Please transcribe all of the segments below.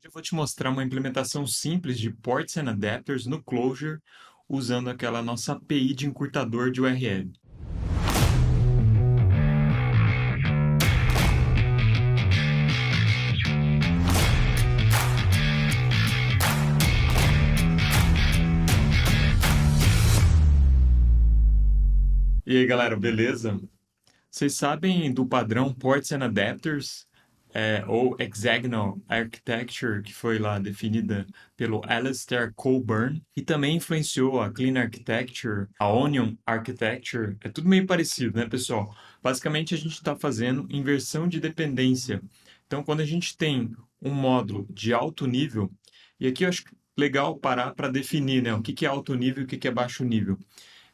Eu vou te mostrar uma implementação simples de ports and adapters no Clojure usando aquela nossa API de encurtador de URL. E aí, galera, beleza? Vocês sabem do padrão Ports and Adapters, ou Hexagonal Architecture, que foi lá definida pelo Alistair Cockburn, e também influenciou a Clean Architecture, a Onion Architecture. É tudo meio parecido, né, pessoal? Basicamente, a gente está fazendo inversão de dependência. Então, quando a gente tem um módulo de alto nível, e aqui eu acho legal parar para definir, né, o que é alto nível e o que é baixo nível.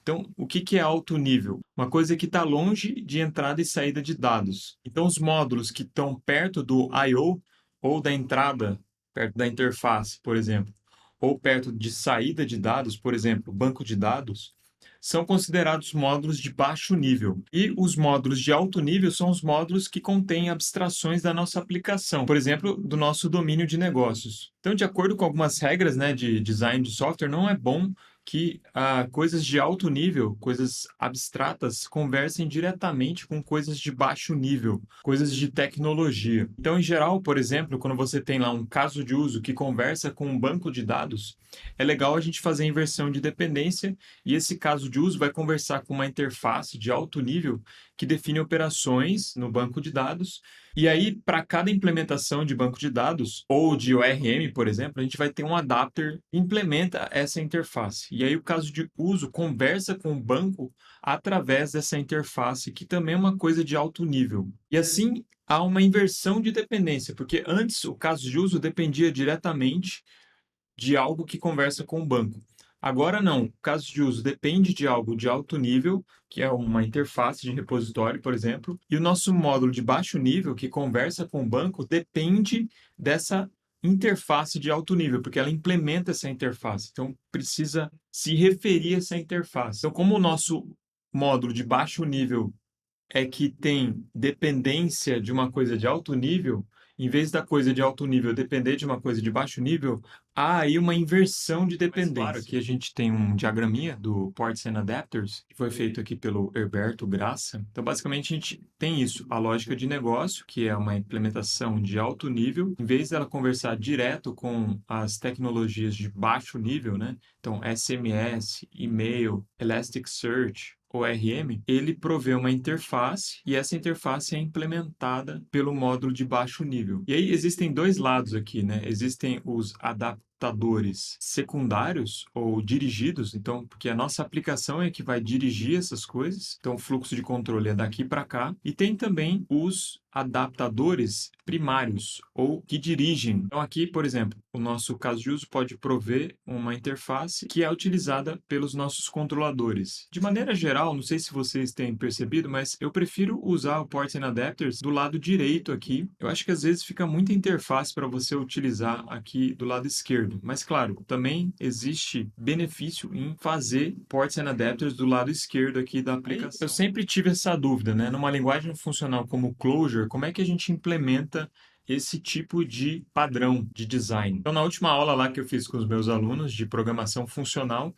Então, o que é alto nível? Uma coisa que está longe de entrada e saída de dados. Então, os módulos que estão perto do I/O ou da entrada, perto da interface, por exemplo, ou perto de saída de dados, por exemplo, banco de dados, são considerados módulos de baixo nível. E os módulos de alto nível são os módulos que contêm abstrações da nossa aplicação, por exemplo, do nosso domínio de negócios. Então, de acordo com algumas regras, né, de design de software, não é bom que coisas de alto nível, coisas abstratas, conversem diretamente com coisas de baixo nível, coisas de tecnologia. Então, em geral, por exemplo, quando você tem lá um caso de uso que conversa com um banco de dados, é legal a gente fazer a inversão de dependência e esse caso de uso vai conversar com uma interface de alto nível que define operações no banco de dados. E aí, para cada implementação de banco de dados ou de ORM, por exemplo, a gente vai ter um adapter que implementa essa interface. E aí, o caso de uso conversa com o banco através dessa interface, que também é uma coisa de alto nível. E assim, há uma inversão de dependência, porque antes o caso de uso dependia diretamente de algo que conversa com o banco. Agora não, o caso de uso depende de algo de alto nível, que é uma interface de repositório, por exemplo, e o nosso módulo de baixo nível, que conversa com o banco, depende dessa interface de alto nível, porque ela implementa essa interface. Então, precisa se referir a essa interface. Então, como o nosso módulo de baixo nível é que tem dependência de uma coisa de alto nível, em vez da coisa de alto nível depender de uma coisa de baixo nível, há aí uma inversão de dependência. Mas claro que a gente tem um diagraminha do Ports and Adapters, que foi feito aqui pelo Herberto Graça. Então, basicamente, a gente tem isso, a lógica de negócio, que é uma implementação de alto nível, em vez dela conversar direto com as tecnologias de baixo nível, né? Então, SMS, e-mail, Elasticsearch, ORM, ele provê uma interface e essa interface é implementada pelo módulo de baixo nível. E aí existem dois lados aqui, né? Existem os adaptadores secundários ou dirigidos, então, porque a nossa aplicação é que vai dirigir essas coisas, então o fluxo de controle é daqui para cá, e tem também os adaptadores primários ou que dirigem. Então aqui, por exemplo, o nosso caso de uso pode prover uma interface que é utilizada pelos nossos controladores. De maneira geral, não sei se vocês têm percebido, mas eu prefiro usar o Ports and Adapters do lado direito aqui. Eu acho que às vezes fica muita interface para você utilizar aqui do lado esquerdo. Mas claro, também existe benefício em fazer Ports and Adapters do lado esquerdo aqui da aplicação. Eu sempre tive essa dúvida, né? Numa linguagem funcional como Clojure, como é que a gente implementa esse tipo de padrão de design? Então, na última aula lá que eu fiz com os meus alunos de programação funcional,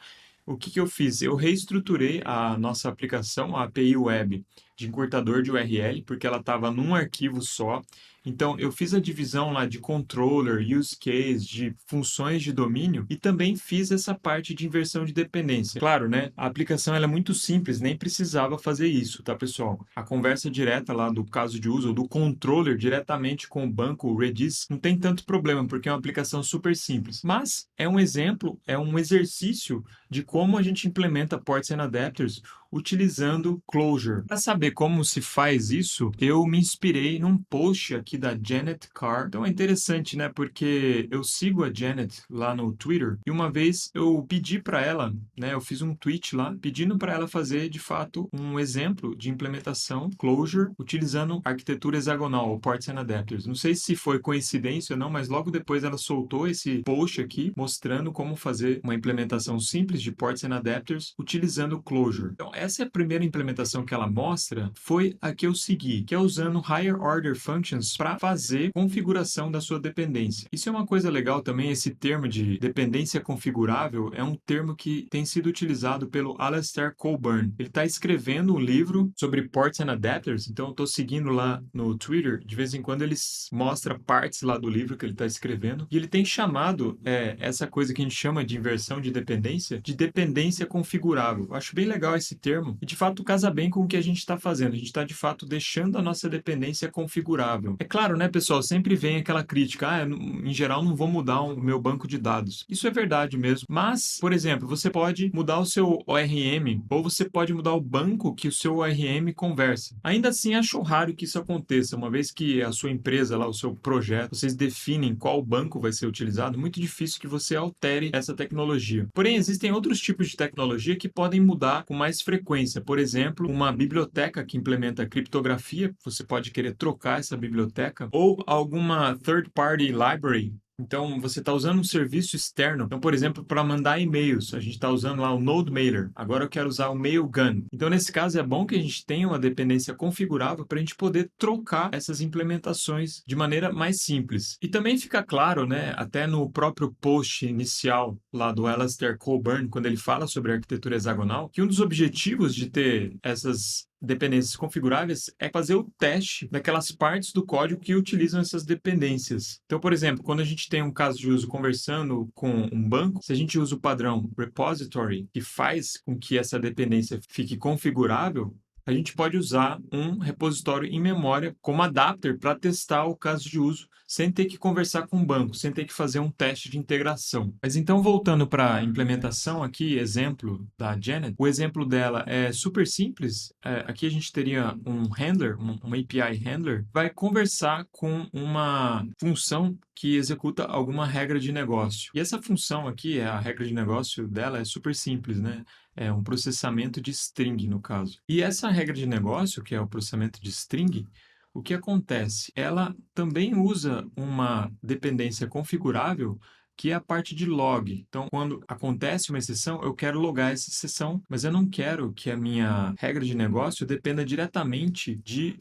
o que eu fiz? Eu reestruturei a nossa aplicação, a API Web, de encurtador de URL, porque ela estava num arquivo só. Então, eu fiz a divisão lá de controller, use case, de funções de domínio e também fiz essa parte de inversão de dependência. Claro, né? A aplicação ela é muito simples, nem precisava fazer isso, tá, pessoal? A conversa direta lá do caso de uso, do controller diretamente com o banco, o Redis, não tem tanto problema, porque é uma aplicação super simples. Mas é um exemplo, é um exercício de como a gente implementa ports and adapters utilizando Clojure. Para saber como se faz isso, eu me inspirei num post aqui da Janet Carr. Então é interessante, né? Porque eu sigo a Janet lá no Twitter e uma vez eu pedi para ela, né? Eu fiz um tweet lá pedindo para ela fazer de fato um exemplo de implementação Clojure utilizando arquitetura hexagonal, ou ports and adapters. Não sei se foi coincidência ou não, mas logo depois ela soltou esse post aqui mostrando como fazer uma implementação simples de ports and adapters utilizando Clojure. Então, essa é a primeira implementação que ela mostra, foi a que eu segui, que é usando higher order functions para fazer configuração da sua dependência. Isso é uma coisa legal também, esse termo de dependência configurável é um termo que tem sido utilizado pelo Alastair Cockburn. Ele está escrevendo um livro sobre ports and adapters, então eu estou seguindo lá no Twitter, de vez em quando ele mostra partes lá do livro que ele está escrevendo, e ele tem chamado essa coisa que a gente chama de inversão de dependência configurável. Eu acho bem legal esse termo, e de fato casa bem com o que a gente está fazendo. A gente está de fato deixando a nossa dependência configurável. É claro, né, pessoal, sempre vem aquela crítica, em geral não vou mudar o meu banco de dados. Isso é verdade mesmo, mas, por exemplo, você pode mudar o seu ORM, ou você pode mudar o banco que o seu ORM conversa. Ainda assim, acho raro que isso aconteça, uma vez que a sua empresa, lá, o seu projeto, vocês definem qual banco vai ser utilizado, muito difícil que você altere essa tecnologia. Porém, existem outros tipos de tecnologia que podem mudar com mais frequência. Por exemplo, uma biblioteca que implementa criptografia, você pode querer trocar essa biblioteca, ou alguma third-party library. Então, você está usando um serviço externo. Então, por exemplo, para mandar e-mails, a gente está usando lá o NodeMailer. Agora eu quero usar o Mailgun. Então, nesse caso, é bom que a gente tenha uma dependência configurável para a gente poder trocar essas implementações de maneira mais simples. E também fica claro, né, até no próprio post inicial lá do Alastair Cockburn, quando ele fala sobre a arquitetura hexagonal, que um dos objetivos de ter essas dependências configuráveis é fazer o teste daquelas partes do código que utilizam essas dependências. Então, por exemplo, quando a gente tem um caso de uso conversando com um banco, se a gente usa o padrão repository, que faz com que essa dependência fique configurável, a gente pode usar um repositório em memória como adapter para testar o caso de uso sem ter que conversar com o banco, sem ter que fazer um teste de integração. Mas então, voltando para a implementação aqui, exemplo da Janet, o exemplo dela é super simples. Aqui a gente teria um handler, uma API handler, vai conversar com uma função que executa alguma regra de negócio. E essa função aqui, a regra de negócio dela é super simples, né? É um processamento de string, no caso. E essa regra de negócio, que é o processamento de string, o que acontece? Ela também usa uma dependência configurável que é a parte de log. Então, quando acontece uma exceção, eu quero logar essa exceção, mas eu não quero que a minha regra de negócio dependa diretamente de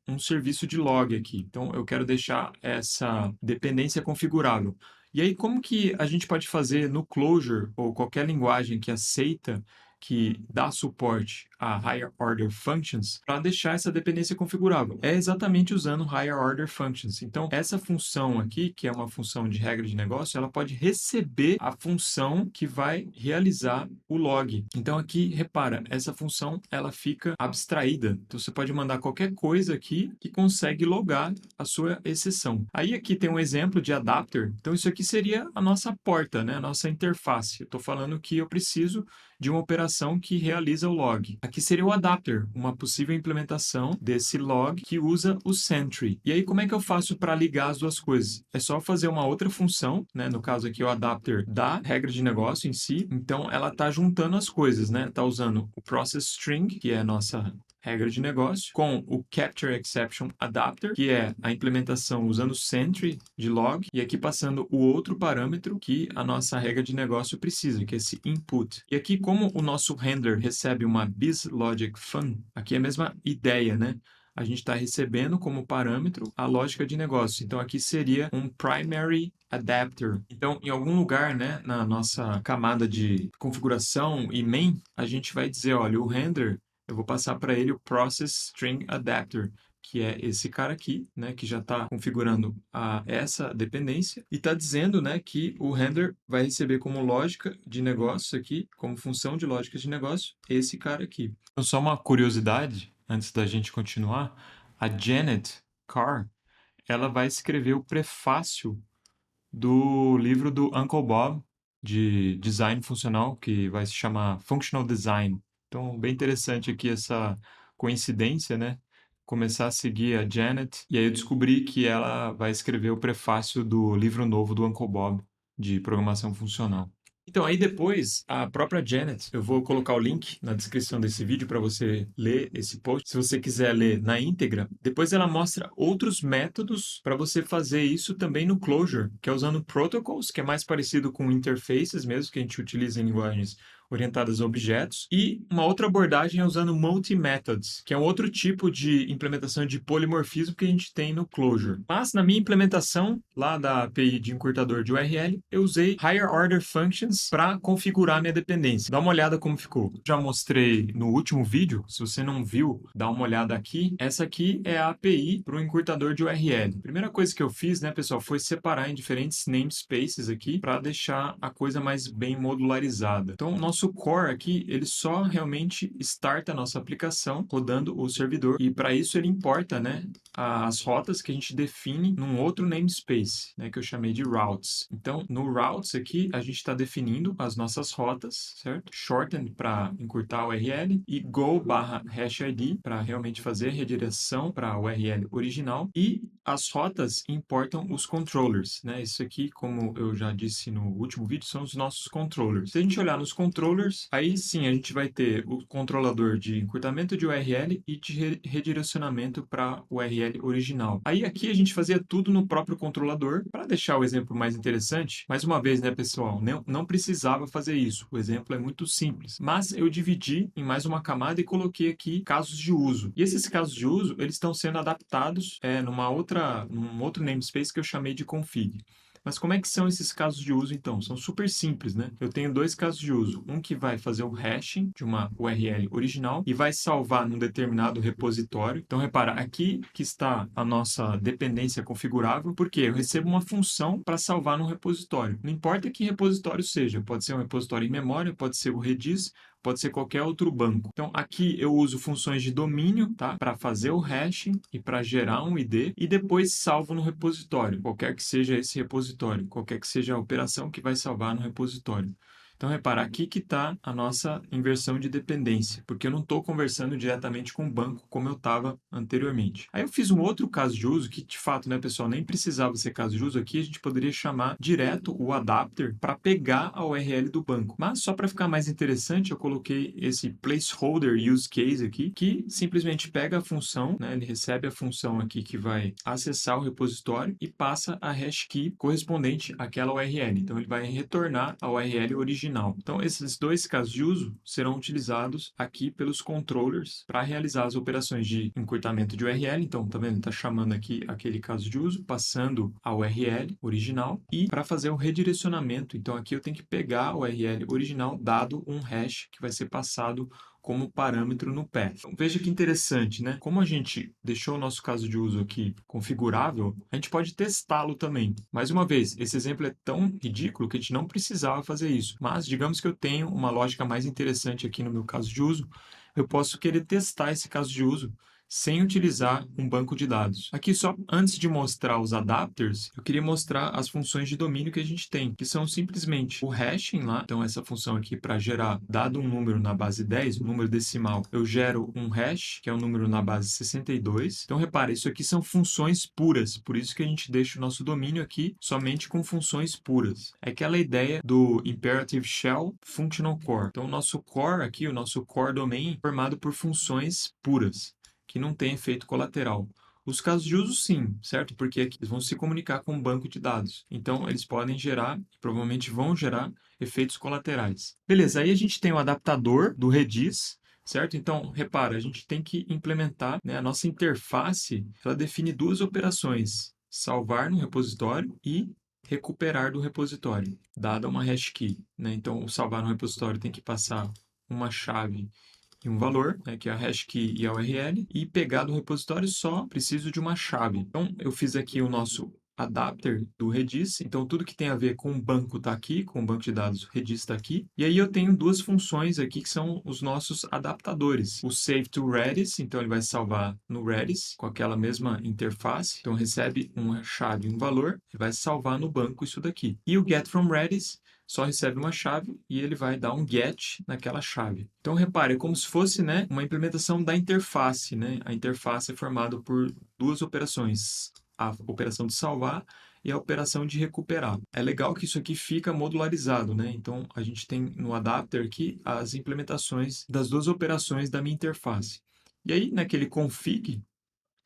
um serviço de log aqui. Então, eu quero deixar essa dependência configurável. E aí, como que a gente pode fazer no Clojure ou qualquer linguagem que aceita, que dá suporte a Higher Order Functions, para deixar essa dependência configurável? É exatamente usando Higher Order Functions. Então, essa função aqui, que é uma função de regra de negócio, ela pode receber a função que vai realizar o log. Então, aqui, repara, essa função ela fica abstraída. Então, você pode mandar qualquer coisa aqui que consegue logar a sua exceção. Aí, aqui tem um exemplo de adapter. Então, isso aqui seria a nossa porta, né? A nossa interface. Eu estou falando que eu preciso de uma operação que realiza o log. Aqui seria o adapter, uma possível implementação desse log que usa o Sentry. E aí, como é que eu faço para ligar as duas coisas? É só fazer uma outra função, né? No caso aqui, o adapter da regra de negócio em si. Então, ela está juntando as coisas, né? Está usando o process string, que é a nossa regra de negócio, com o Capture Exception Adapter, que é a implementação usando o Sentry de log, e aqui passando o outro parâmetro que a nossa regra de negócio precisa, que é esse input. E aqui, como o nosso handler recebe uma BizLogicFun, aqui é a mesma ideia, né? A gente está recebendo como parâmetro a lógica de negócio. Então, aqui seria um primary adapter. Então, em algum lugar, né, na nossa camada de configuração e main, a gente vai dizer, olha, o handler, eu vou passar para ele o Process String Adapter, que é esse cara aqui, né, que já está configurando essa dependência e está dizendo, né, que o handler vai receber como lógica de negócio aqui, como função de lógica de negócio, esse cara aqui. Então, só uma curiosidade, antes da gente continuar, a Janet Carr, ela vai escrever o prefácio do livro do Uncle Bob, de design funcional, que vai se chamar Functional Design. Então, bem interessante aqui essa coincidência, né? Começar a seguir a Janet, e aí eu descobri que ela vai escrever o prefácio do livro novo do Uncle Bob, de programação funcional. Então, aí depois, a própria Janet, eu vou colocar o link na descrição desse vídeo para você ler esse post. Se você quiser ler na íntegra, depois ela mostra outros métodos para você fazer isso também no Clojure, que é usando protocols, que é mais parecido com interfaces mesmo, que a gente utiliza em linguagens orientadas a objetos. E uma outra abordagem é usando multi-methods, que é um outro tipo de implementação de polimorfismo que a gente tem no Clojure. Mas na minha implementação, lá da API de encurtador de URL, eu usei Higher Order Functions para configurar minha dependência. Dá uma olhada como ficou. Já mostrei no último vídeo, se você não viu, dá uma olhada aqui. Essa aqui é a API para o encurtador de URL. A primeira coisa que eu fiz, né, pessoal, foi separar em diferentes namespaces aqui para deixar a coisa mais bem modularizada. Então, o nosso core aqui, ele só realmente starta a nossa aplicação rodando o servidor e para isso ele importa, né, as rotas que a gente define num outro namespace, né, que eu chamei de routes. Então, no routes aqui, a gente está definindo as nossas rotas, certo? Shorten para encurtar o URL e go/hashid para realmente fazer redireção para a URL original e as rotas importam os controllers, né? Isso aqui, como eu já disse no último vídeo, são os nossos controllers. Se a gente olhar nos controllers, aí sim a gente vai ter o controlador de encurtamento de URL e de redirecionamento para o URL original. Aí aqui a gente fazia tudo no próprio controlador. Para deixar o exemplo mais interessante, mais uma vez, né, pessoal, não precisava fazer isso. O exemplo é muito simples. Mas eu dividi em mais uma camada e coloquei aqui casos de uso. E esses casos de uso, eles estão sendo adaptados num outro namespace que eu chamei de config. Mas como é que são esses casos de uso, então? São super simples, né? Eu tenho dois casos de uso. Um que vai fazer o hashing de uma URL original e vai salvar num determinado repositório. Então, repara, aqui que está a nossa dependência configurável, porque eu recebo uma função para salvar num repositório. Não importa que repositório seja, pode ser um repositório em memória, pode ser o Redis, pode ser qualquer outro banco. Então, aqui eu uso funções de domínio, tá? Para fazer o hashing e para gerar um ID e depois salvo no repositório, qualquer que seja esse repositório, qualquer que seja a operação que vai salvar no repositório. Então, repara, aqui que está a nossa inversão de dependência, porque eu não estou conversando diretamente com o banco como eu estava anteriormente. Aí eu fiz um outro caso de uso que, de fato, né, pessoal, nem precisava ser caso de uso aqui, a gente poderia chamar direto o adapter para pegar a URL do banco. Mas só para ficar mais interessante, eu coloquei esse placeholder use case aqui, que simplesmente pega a função, né, ele recebe a função aqui que vai acessar o repositório e passa a hash key correspondente àquela URL. Então, ele vai retornar a URL original. Então, esses dois casos de uso serão utilizados aqui pelos controllers para realizar as operações de encurtamento de URL. Então, tá vendo? Está chamando aqui aquele caso de uso, passando a URL original e para fazer o redirecionamento. Então, aqui eu tenho que pegar a URL original dado um hash que vai ser passado como parâmetro no path. Então, veja que interessante, né? Como a gente deixou o nosso caso de uso aqui configurável, a gente pode testá-lo também. Mais uma vez, esse exemplo é tão ridículo que a gente não precisava fazer isso. Mas, digamos que eu tenho uma lógica mais interessante aqui no meu caso de uso, eu posso querer testar esse caso de uso sem utilizar um banco de dados. Aqui, só antes de mostrar os adapters, eu queria mostrar as funções de domínio que a gente tem, que são simplesmente o hashing lá. Então, essa função aqui para gerar, dado um número na base 10, um número decimal, eu gero um hash, que é um número na base 62. Então, repare, isso aqui são funções puras, por isso que a gente deixa o nosso domínio aqui somente com funções puras. É aquela ideia do Imperative Shell Functional Core. Então, o nosso core aqui, o nosso core domain, é formado por funções puras, que não tem efeito colateral. Os casos de uso, sim, certo? Porque aqui eles vão se comunicar com um banco de dados. Então, eles podem gerar, provavelmente vão gerar, efeitos colaterais. Beleza, aí a gente tem o adaptador do Redis, certo? Então, repara, a gente tem que implementar, né, a nossa interface, ela define duas operações: salvar no repositório e recuperar do repositório, dada uma hash key, né? Então, o salvar no repositório tem que passar uma chave e um valor, né, que é a hash key e a URL, e pegar do repositório só preciso de uma chave. Então, eu fiz aqui o nosso adapter do Redis, então tudo que tem a ver com o banco está aqui, com o banco de dados Redis está aqui, e aí eu tenho duas funções aqui que são os nossos adaptadores. O save to Redis, então ele vai salvar no Redis, com aquela mesma interface, então recebe uma chave e um valor, e vai salvar no banco isso daqui. E o get from Redis só recebe uma chave e ele vai dar um get naquela chave. Então, repare, é como se fosse, né, uma implementação da interface, né? A interface é formada por duas operações: a operação de salvar e a operação de recuperar. É legal que isso aqui fica modularizado, né? Então, a gente tem no adapter aqui as implementações das duas operações da minha interface. E aí, naquele config,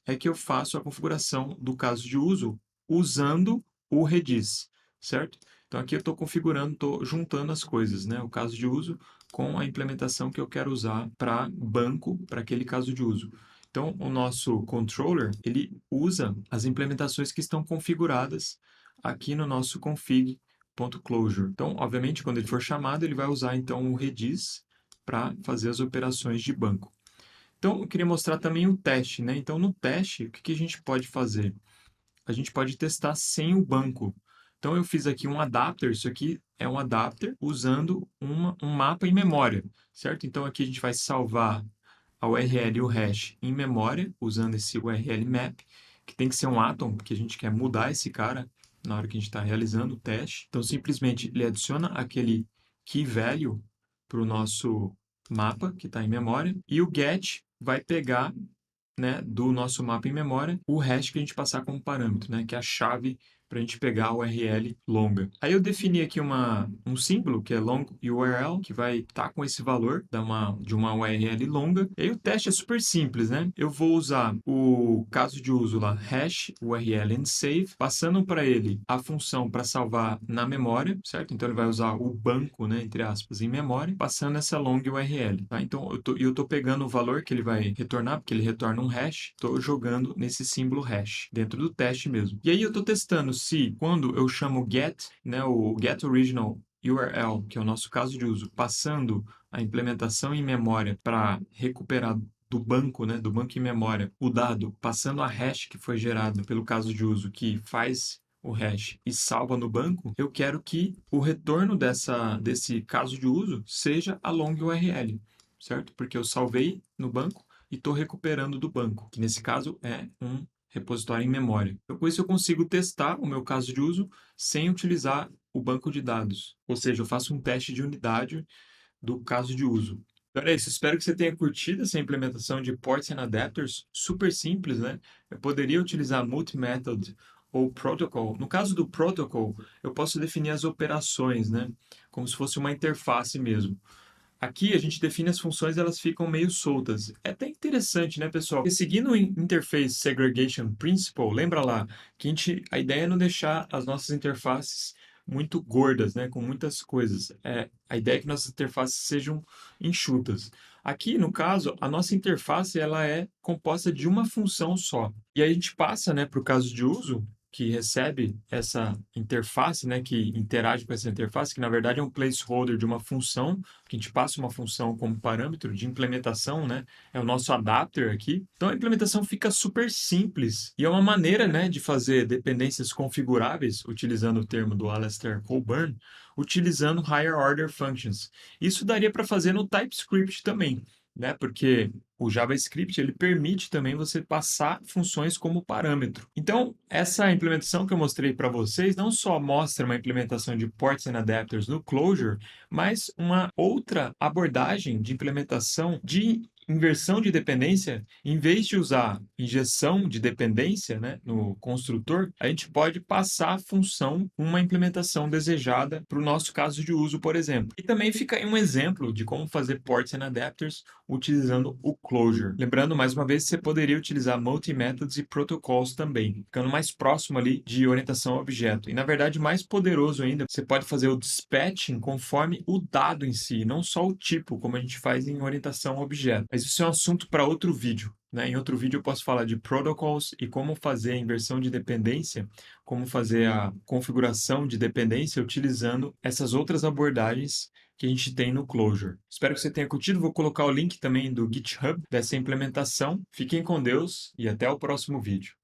é que eu faço a configuração do caso de uso usando o Redis, certo? Então, aqui eu estou configurando, estou juntando as coisas, né? O caso de uso com a implementação que eu quero usar para banco, para aquele caso de uso. Então, o nosso controller, ele usa as implementações que estão configuradas aqui no nosso config.closure. Então, obviamente, quando ele for chamado, ele vai usar então o redis para fazer as operações de banco. Então, eu queria mostrar também o teste, né? Então, no teste, o que a gente pode fazer? A gente pode testar sem o banco. Então, eu fiz aqui um adapter. Isso aqui é um adapter usando um mapa em memória, certo? Então, aqui a gente vai salvar a URL e o hash em memória, usando esse URL map, que tem que ser um atom, porque a gente quer mudar esse cara na hora que a gente está realizando o teste. Então, simplesmente ele adiciona aquele key value para o nosso mapa, que está em memória, e o get vai pegar, né, do nosso mapa em memória o hash que a gente passar como parâmetro, né, que é a chave para a gente pegar a URL longa. Aí eu defini aqui um símbolo, que é long URL, que vai estar com esse valor de uma URL longa. E aí o teste é super simples, né? Eu vou usar o caso de uso lá, hash URL and save, passando para ele a função para salvar na memória, certo? Então ele vai usar o banco, né, entre aspas, em memória, passando essa long URL, tá? Então eu tô pegando o valor que ele vai retornar, porque ele retorna um hash, estou jogando nesse símbolo hash, dentro do teste mesmo. E aí eu estou testando se quando eu chamo get, né, o get original URL, que é o nosso caso de uso, passando a implementação em memória para recuperar do banco, né, do banco em memória, o dado, passando a hash que foi gerado pelo caso de uso, que faz o hash e salva no banco, eu quero que o retorno desse caso de uso seja a long URL, certo? Porque eu salvei no banco e estou recuperando do banco, que nesse caso é um repositório em memória. Então, com isso eu consigo testar o meu caso de uso sem utilizar o banco de dados. Ou seja, eu faço um teste de unidade do caso de uso. Então é isso, espero que você tenha curtido essa implementação de ports and adapters, super simples, né? Eu poderia utilizar multi-method ou protocol. No caso do protocol, eu posso definir as operações, né? Como se fosse uma interface mesmo. Aqui a gente define as funções, elas ficam meio soltas. É até interessante, né, pessoal? Porque seguindo o Interface Segregation Principle, lembra lá que a ideia é não deixar as nossas interfaces muito gordas, né, com muitas coisas. A ideia é que nossas interfaces sejam enxutas. Aqui, no caso, a nossa interface ela é composta de uma função só. E aí a gente passa, né, para o caso de uso, que recebe essa interface, né, que interage com essa interface, que na verdade é um placeholder de uma função, que a gente passa uma função como parâmetro de implementação, né, é o nosso adapter aqui. Então a implementação fica super simples e é uma maneira, né, de fazer dependências configuráveis, utilizando o termo do Alastair Coburn, utilizando higher order functions. Isso daria para fazer no TypeScript também, né, porque o JavaScript ele permite também você passar funções como parâmetro. Então, essa implementação que eu mostrei para vocês não só mostra uma implementação de ports and adapters no Clojure, mas uma outra abordagem de implementação de inversão de dependência. Em vez de usar injeção de dependência, né, no construtor, a gente pode passar a função uma implementação desejada para o nosso caso de uso, por exemplo. E também fica aí um exemplo de como fazer ports and adapters utilizando o Clojure. Lembrando, mais uma vez, você poderia utilizar multi-methods e protocols também, ficando mais próximo ali de orientação a objeto. E, na verdade, mais poderoso ainda, você pode fazer o dispatching conforme o dado em si, não só o tipo, como a gente faz em orientação a objeto. Mas isso é um assunto para outro vídeo, né? Em outro vídeo eu posso falar de protocols e como fazer a inversão de dependência, como fazer a configuração de dependência utilizando essas outras abordagens que a gente tem no Clojure. Espero que você tenha curtido. Vou colocar o link também do GitHub dessa implementação. Fiquem com Deus e até o próximo vídeo.